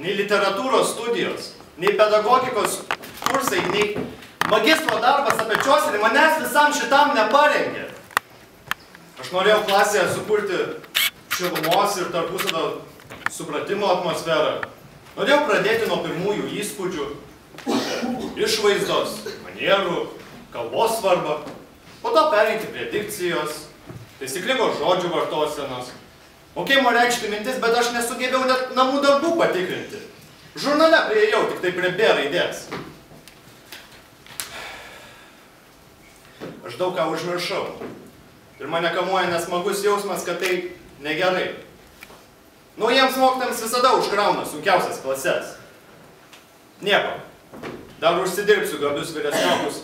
nei literatūros studijos, nei pedagogikos kursai, nei magistro darbas apie Čioserį manęs visam šitam neparengė. Aš norėjau klasėje sukurti šilumos ir tarpusavio supratimo atmosferą. Norėjau pradėti nuo pirmųjų įspūdžių, išvaizdos, manierų, kalbos svarbą, po to pereiti prie dikcijos, taisyklingos žodžių vartosenos, mokėjimo reikšti mintis, bet aš nesugebėjau net namų darbų patikrinti. Žurnale priėjau tik tai prie B raidės. Aš daug ką užmiršau. Ir mane kamuoja nesmagus jausmas, kad tai negerai. Naujiems mokytojams visada užkrauna sunkiausias klases. Nieko. Dar užsidirbsiu gabius vyresniokus,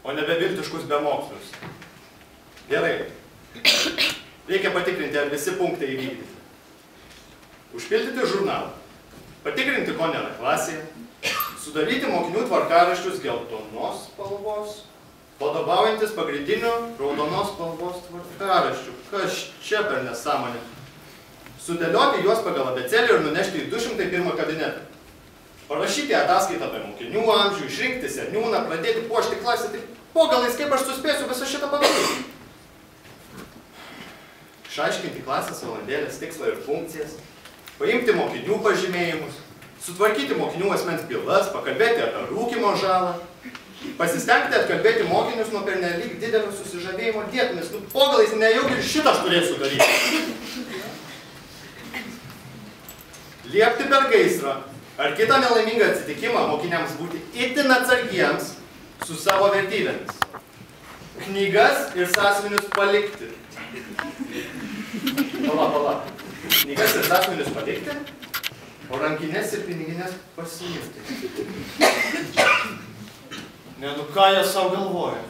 o ne beviltiškus bemokslius. Gerai. Reikia patikrinti, ar visi punktai įvykdyti. Užpildyti žurnalą. Patikrinti, ko nėra klasėje. Sudaryti mokinių tvarkaraščius geltonos spalvos, vadovaujantis pagrindiniu raudonos spalvos tvarkaraščiu. Kas čia per nesąmonė? Sudėlioti juos pagal abėcėlę ir nunešti į 201 kabinetą. Parašyti ataskaitą apie mokinių amžių, išrinkti seniūną, pradėti puošti klasę, tik po galais, kaip aš suspėsiu visą šitą padaryti. Išaiškinti klasės valandėlės tikslą ir funkcijas, paimti mokinių pažymėjimus, sutvarkyti mokinių asmens bylas, pakalbėti apie rūkymo žalą, pasistengti atkalbėti mokinius nuo pernelyg didelio susižavėjimo dietomis. Po galais nejaugi ir šitą aš turėsiu daryti. Liepti per gaisrą ar kitą nelaimingą atsitikimą mokiniams būti itin atsargiems su savo vertybėmis. Knygas ir sąsiuvinius palikti. Pala. Knygas ir sąsiuvinius palikti, o rankinės ir piniginės pasiimti. Ne, nu ką jie savo galvoja?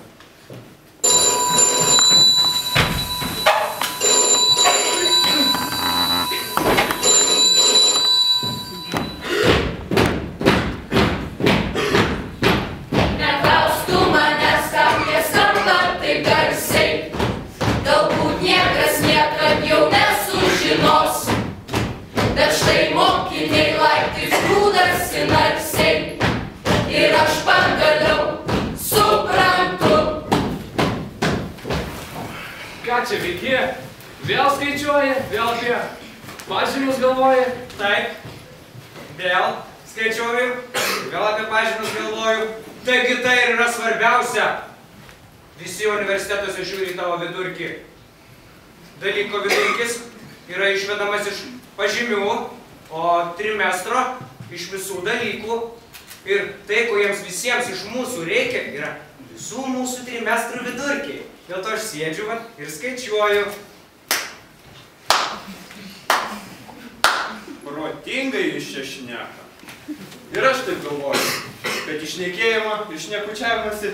Ir aš pagaliau suprantu. Ką čia veiki? Vėl skaičiuoji? Vėl apie pažymius galvoji? Taip. Vėl skaičiuoju. Vėl apie pažymius galvoju. Taigi tai ir yra svarbiausia. Visi universitetuose žiūri į tavo vidurkį. Dalyko vidurkis yra išvedamas iš pažymių, o trimestro iš visų dalykų. Ir tai, ko jiems visiems iš mūsų reikia, yra visų mūsų trimestrų vidurkiai. Dėl to aš sėdžiu ir skaičiuoju. Protingai iš čia šneka. Ir aš taip galvoju, kad išnekėjimą ir šnekučiavimąsi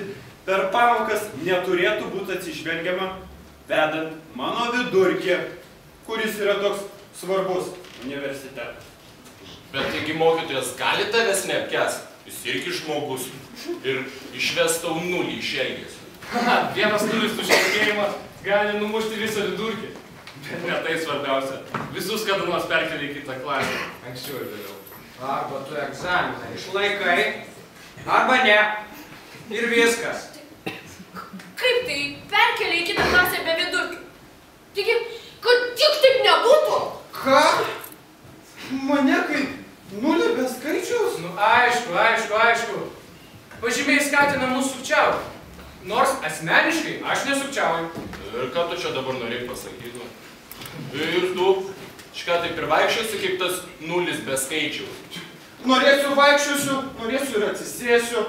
per pamokas neturėtų būti atsižvelgiama, vedant mano vidurkį, kuris yra toks svarbus universitetas. Bet taigi mokytojas gali tavęs neapkęsti. Jis irgi žmogus ir išves tau nulį iš elgesio. Vienas nulis šnekėjimą gali numušti visą vidurkį. Bet ne tai svarbiausia. Visus kada nors perkeli į kitą klasę. Anksčiau ir vėliau. Arba tu egzaminą išlaikai, arba ne. Ir viskas. Kaip tai perkelia į kitą klasę be vidurkių? Taigi, kad tik taip nebūtų? Ką? Mane kaip nulį be skaičiaus? Nu, aišku. Pažymiai skatina mus sukčiauti. Nors asmeniškai aš nesukčiauju. Ir ką tu čia dabar norėjai pasakyti? Ir tu, šką taip ir vaikščiosi, kaip tas nulis be skaičiaus. Norėsiu vaikščiosiu, norėsiu ir atsisėsiu,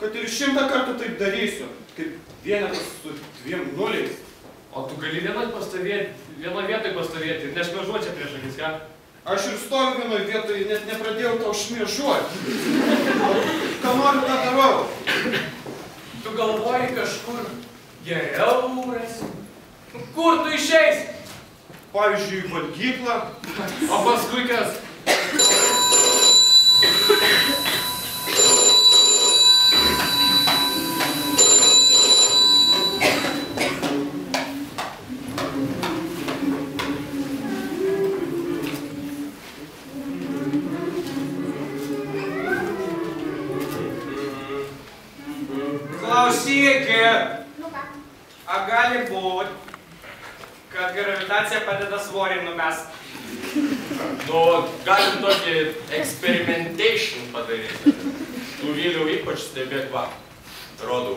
kad ir 100 kartų taip darysiu, kaip vienetas su 2 nuliais. O tu gali vienoje vietoje pastovėti ir nešmėžuoti čia prieš akis, ką? Aš ir stoviu vienoje vietoje, net nepradėjau tau šmėžuoti. Ką noriu, tą darau. Tu galvoji kažkur geriau rasi? Kur tu išeisi? Pavyzdžiui, į valgyklą. O paskui kas? Klausykit. Nu ką? A gali būt, kad gravitacija padeda svorį numest. Nu, galim tokį experimentation padaryti. Tu Viliau ypač stebėk va. Rodau.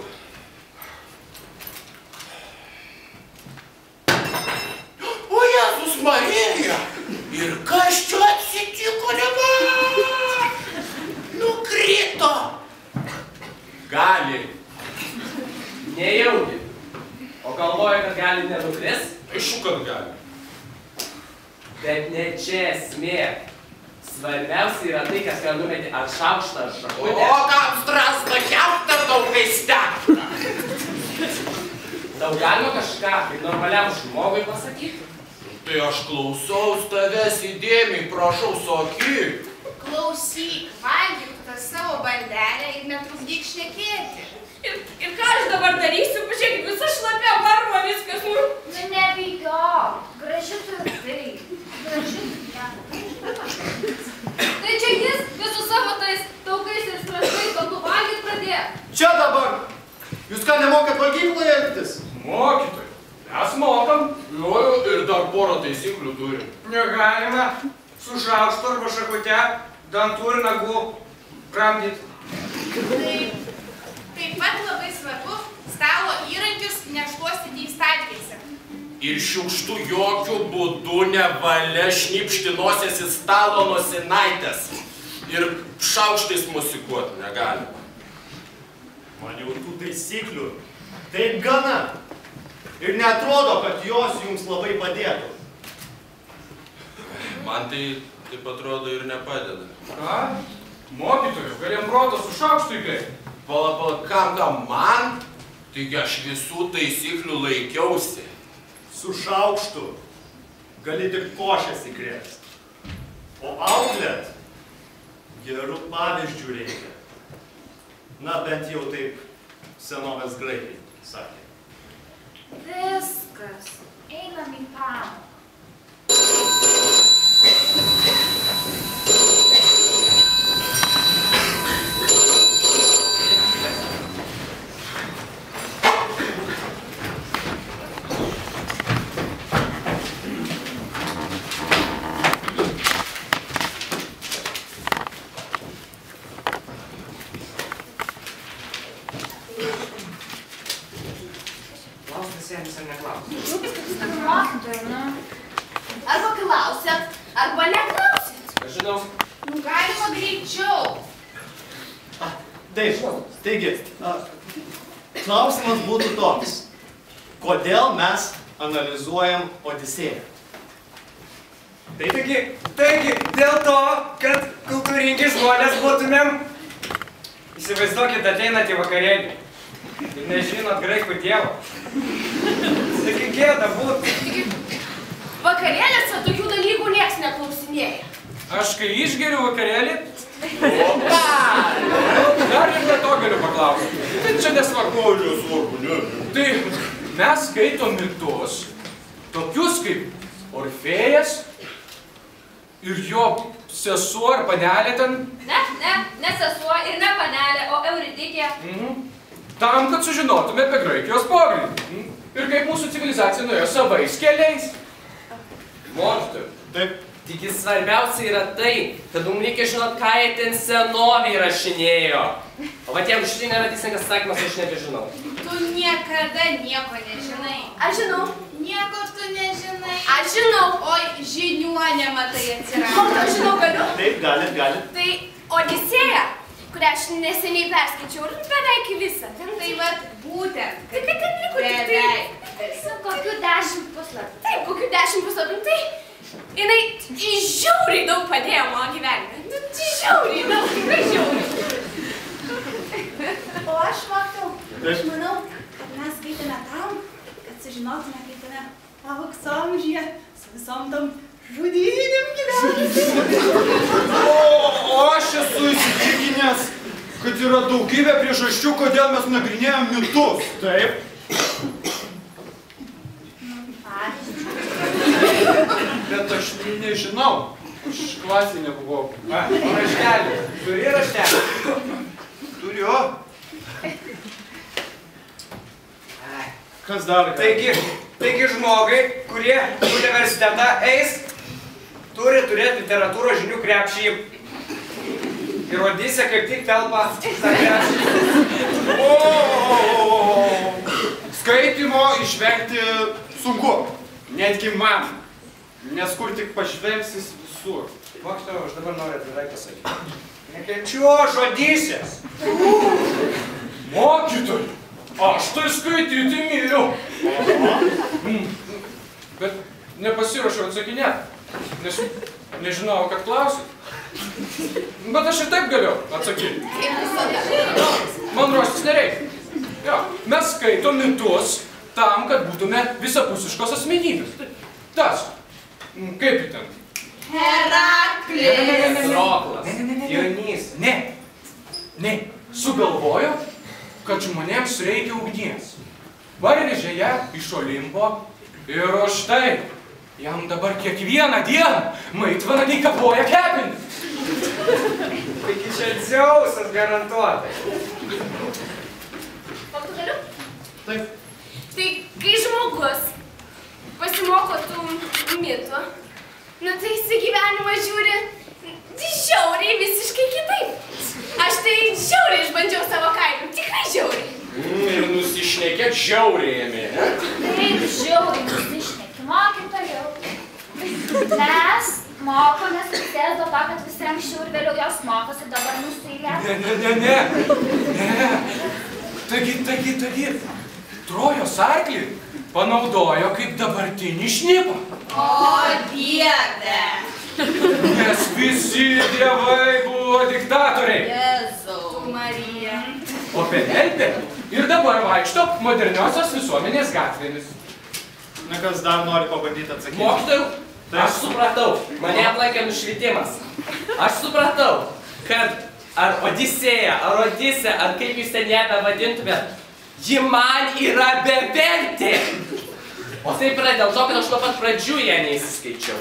O Jėzus Marija! Ir kas čia atsitiko dabar? Nukrito! Gali. Nejaugi. O galvoja, kad gali nenukris? Aišku, kad gali. Bet ne čia esmė. Svarbiausia yra tai, kas ką numetė ant šaukštą šakutę. O kam strasna kepta daug įstekta? Tau galima kažką kaip normaliam žmogui pasakyti? Tai aš klausaus tavęs įdėmiai, prašau, sakyk. Klausyk, valgyk tą savo bandelę ir netrukdyk šnekėti. Ir ką aš dabar darysiu? Pažiūrėk, visa šlapia varva, viskas. Nu nebijok, graži tai. Graži, Tai čia jis visu savo tais taukais ir straškais kaltų valgyt pradėjo. Čia dabar! Jūs ką nemokat valgykloje elgtis? Mokytojai, mes mokam. Jo, ir dar porą taisyklių turim. Negalima su šaukštu arba šakute dantų ir nagų kramdyt. Taip pat labai svarbu stalo įrankius nešluostyti į staltiesę. Ir šiukštu jokių būdų nevalia šnipšti nosies į stalo nosinaitės. Ir šaukštais musikuoti negalima. Man jau tų taisyklių taip gana. Ir neatrodo, kad jos jums labai padėtų. Man tai taip atrodo ir nepadeda. Ką? Mokytojų, galėjom protą su šaukštu įkreipti. Pala, kam man? Taigi aš visų taisyklių laikiausi. Su šaukštu gali tik košės įkrėsti. O auklėt gerų pavyzdžių reikia. Na, bent jau taip senovės graikai sakė. Viskas, einam į pamoką. Arba klausėt, arba neklausėt. Aš žinau. Nu, galima greičiau. Taip, taigi, klausimas būtų toks. Kodėl mes analizuojam Odisėją? Taigi, dėl to, kad kultūringi žmonės būtumėm. Įsivaizduokit, ateinat į vakarėlį. Ir nežinot graikų dievo. Taigi gėda būtų. Vakarėlėse tokių dalykų nieks neklausinėja. Aš kai išgeriu vakarėlį, dar ir be to galiu paklausyti. Tai čia nesvarbu, ne. Tai mes skaitom mitus, tokius kaip Orfėjas ir jo sesuo ar panelė ten. Ne sesuo ir ne panelė, o Euridikė. Tam, kad sužinotume apie Graikijos pogrindį. Ir kaip mūsų civilizacija nuėjo savais keliais. Mokytojai. Taip. Tik svarbiausia yra tai, kad mums reikia žinot, ką jie ten senovėj rašinėjo. O va jeigu šitai nėra teisingas atsakymas, aš nebežinau. Tu niekada nieko nežinai. Aš žinau. Nieko tu nežinai. Aš žinau. Oi, žiniuonė matai O, atsirado. aš žinau, galiu. Taip, galit. Tai Odisėja, kurią aš neseniai perskaičiau ir beveik visą. Tai vat būtent. Tai kad ten liko tik tai. Beveik. Kokių 10 puslapių. Taip, kokių 10 puslapių. Tai jinai žiauriai daug padėjo mano gyvenime. Žiauriai daug, tikrai žiauriai. O aš matau, Taip. manau, kad mes skaitėme tam, kad sužinotume, kaip tame aukso amžiuje su visom tam žudynėm gyventi. O aš esu įsitikinęs, kad yra daugybė priežasčių, kodėl mes nagrinėjam mitus. Taip. Bet aš nežinau. Aš klasėje nebuvau. O raštelį. Turi raštelį? Turiu. Kas dar? Taigi žmogai, kurie į universitetą eis, turi turėti literatūros žinių krepšį. Ir Odisė kaip tik telpa tą krepšį. Skaitymo išvengti sunku. Netgi man. Nes kur tik pažvelgsis visur. Mokytojau, aš dabar noriu atvirai pasakyti. Nekenčiu Odisės. Mokytojai, aš tai skaityti myliu. Bet nepasiruošiau atsakinėti, nes nežinau, kad klausit. Bet aš ir taip galiu atsakyti. Man ruoštis nereikia. Jo, mes skaitom mitus tam, kad būtume visapusiškos asmenybės. Tas, kaip į ten? Heraklis. Roklas. Jonys. Ne, sugalvojo, kad žmonėms reikia ugnies. Parvežė ją iš Olimpo ir už tai jam dabar kiekvieną dieną maitvanagiai kapoja kepinį. Taigi čia Dzeusas garantuotai. O tu galiu? Taip. Tai kai žmogus pasimoko tų mitų, nu tai jis į gyvenimą žiūri žiauriai visiškai kitaip. Aš tai žiauriai išbandžiau savo kailiu, tikrai žiauriai. Ir nusišnekėt žiauriai ėmė, ne? Taip, žiauriai nusišneki, mokim toliau. Mes mokomės visės dėl to, kad visi anksčiau ir vėliau jos mokosi, dabar nusylė. Ne. Taigi, Trojos arklį panaudojo kaip dabartinį šnipą. O Dieve. Nes visi dievai buvo diktatoriai. Jėzau. Marija. O Penelpė ir dabar vaikšto moderniosios visuomenės gatvėmis. Na, kas dar nori pabandyti atsakyti? Mokytojau, aš supratau, mane aplankė nušvitimas. Aš supratau, kad ar Odisėja, ar Odisė, ar kaip jūs ten ją bevadintumėt, ji man yra bevertė. O taip yra dėl to, kad aš nuo pat pradžių ją neįsiskaičiau.